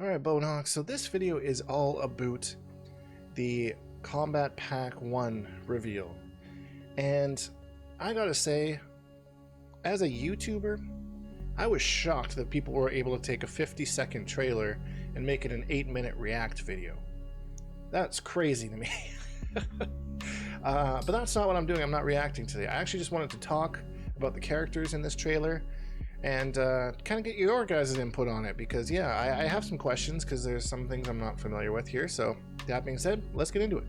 Alright, Bonox, so this video is all about the Kombat Pack 1 reveal. And I gotta say, as a YouTuber, I was shocked that people were able to take a 50-second trailer and make it an 8-minute react video. That's crazy to me. But that's not what I'm doing. I'm not reacting today. I actually just wanted to talk about the characters in this trailer and kind of get your guys' input on it, because yeah, I have some questions because there's some things I'm not familiar with here. So that being said, let's get into it.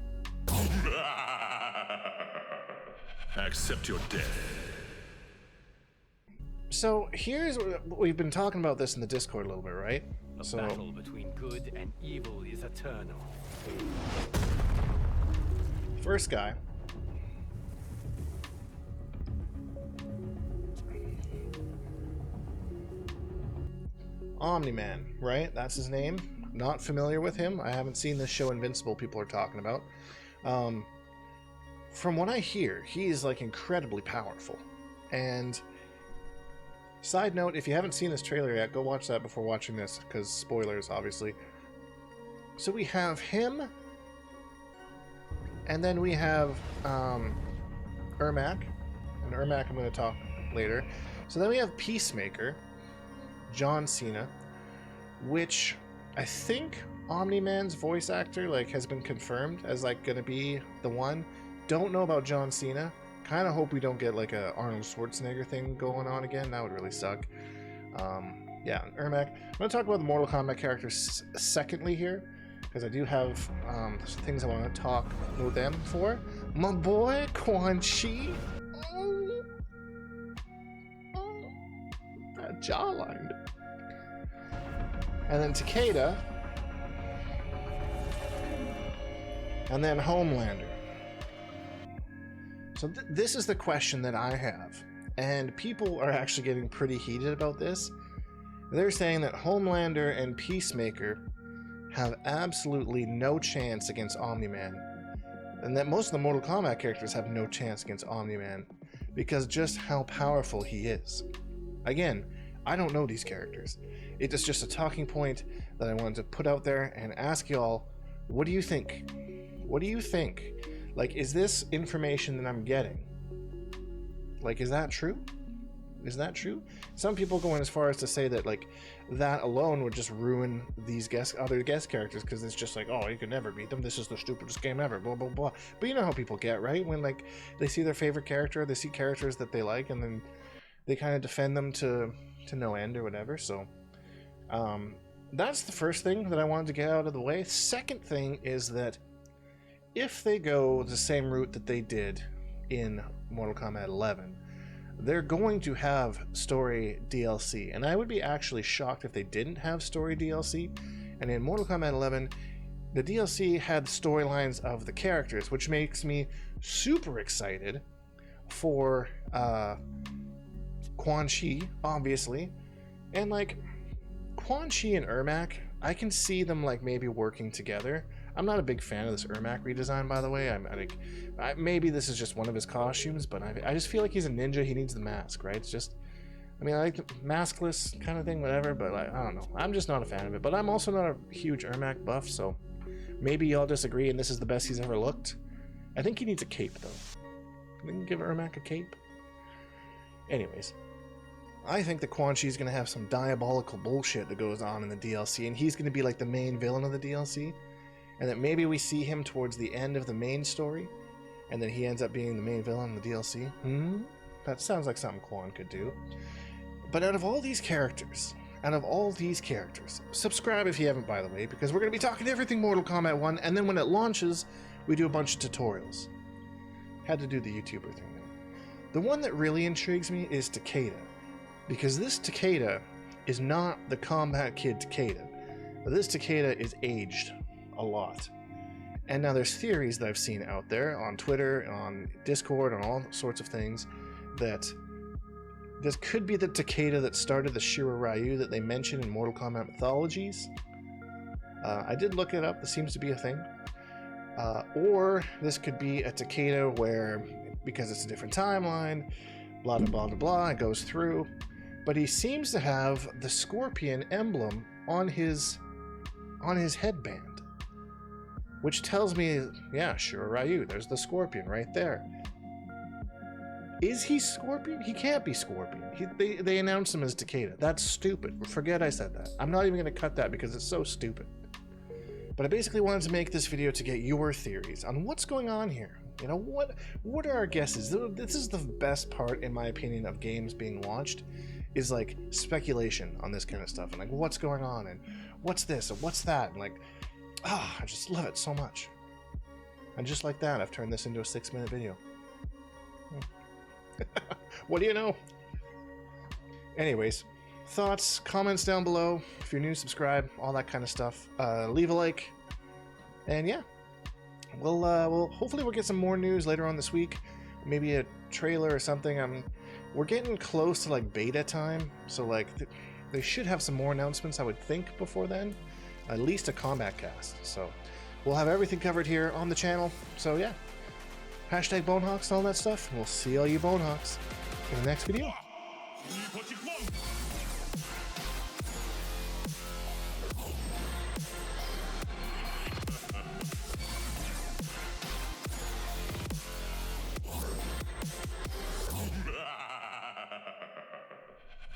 Accept your death. So here's what we've been talking about this in the Discord a little bit, right? The battle between good and evil is eternal. First guy. Omni Man, right? That's his name. Not familiar with him. I haven't seen this show Invincible people are talking about. From what I hear, he is like incredibly powerful. And side note, if you haven't seen this trailer yet, go watch that before watching this, because spoilers, obviously. So we have him, and then we have Ermac, and Ermac I'm going to talk later. So then we have Peacemaker, John Cena, which I think Omni Man's voice actor has been confirmed as gonna be the one. Don't know about John Cena. Kind of hope we don't get like a Arnold Schwarzenegger thing going on again. That would really suck. Yeah, Ermac. I'm gonna talk about the Mortal Kombat characters secondly here, because I do have some things I want to talk with them for. My boy Quan Chi. That jawline. And then Takeda. And then Homelander. So this is the question that I have. And people are actually getting pretty heated about this. They're saying that Homelander and Peacemaker have absolutely no chance against Omni Man. And that most of the Mortal Kombat characters have no chance against Omni Man, because just how powerful he is. Again, I don't know these characters. It is just a talking point that I wanted to put out there and ask y'all, what do you think? What do you think? Is this information that I'm getting? Is that true? Is that true? Some people going as far as to say that that alone would just ruin these other guest characters, because it's just oh, you can never beat them. This is the stupidest game ever. Blah blah blah. But you know how people get, right? When they see their favorite character, they see characters that they like, and then they kind of defend them to no end or whatever. So that's the first thing that I wanted to get out of the way. Second thing is that if they go the same route that they did in Mortal Kombat 11, they're going to have story DLC. And I would be actually shocked if they didn't have story DLC. And in Mortal Kombat 11, the DLC had storylines of the characters, which makes me super excited for Quan Chi, obviously. And Quan Chi and Ermac, I can see them maybe working together. I'm not a big fan of this Ermac redesign, by the way. Maybe this is just one of his costumes, but I just feel like he's a ninja. He needs the mask, right? It's just, I like the maskless kind of thing, whatever, but I don't know. I'm just not a fan of it. But I'm also not a huge Ermac buff, so maybe y'all disagree and this is the best he's ever looked. I think he needs a cape, though. Can we give Ermac a cape? Anyways, I think that Quan Chi is going to have some diabolical bullshit that goes on in the DLC, and he's going to be the main villain of the DLC, and that maybe we see him towards the end of the main story, and then he ends up being the main villain in the DLC. That sounds like something Quan could do. But out of all these characters, subscribe if you haven't, by the way, because we're going to be talking everything Mortal Kombat 1, and then when it launches, we do a bunch of tutorials. Had to do the YouTuber thing there. The one that really intrigues me is Takeda, because this Takeda is not the Combat Kid Takeda. This Takeda is aged a lot. And now there's theories that I've seen out there on Twitter, on Discord, on all sorts of things, that this could be the Takeda that started the Shira Ryu that they mention in Mortal Kombat mythologies. I did look it up. This seems to be a thing. Or this could be a Takeda where, because it's a different timeline, blah, blah, blah, blah, blah, it goes through. But he seems to have the scorpion emblem on his on his headband. Which tells me, yeah, sure, Ryu, there's the Scorpion right there. Is he Scorpion? He can't be Scorpion. They announced him as Takeda. That's stupid. Forget I said that. I'm not even going to cut that because it's so stupid. But I basically wanted to make this video to get your theories on what's going on here. You know, what are our guesses? This is the best part, in my opinion, of games being launched, is like speculation on this kind of stuff. And like, what's going on? And what's this? And what's that? And like, I just love it so much. And just like that, I've turned this into a 6-minute video. What do you know? Anyways, thoughts, comments down below. If you're new, subscribe, all that kind of stuff. Leave a like. And yeah, we'll hopefully we'll get some more news later on this week. Maybe a trailer or something. We're getting close to like beta time, so like they should have some more announcements, I would think, before then. At least a combat cast. So we'll have everything covered here on the channel. So yeah, hashtag Bonehawks and all that stuff. And we'll see all you Bonehawks in the next video.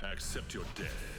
Accept your death.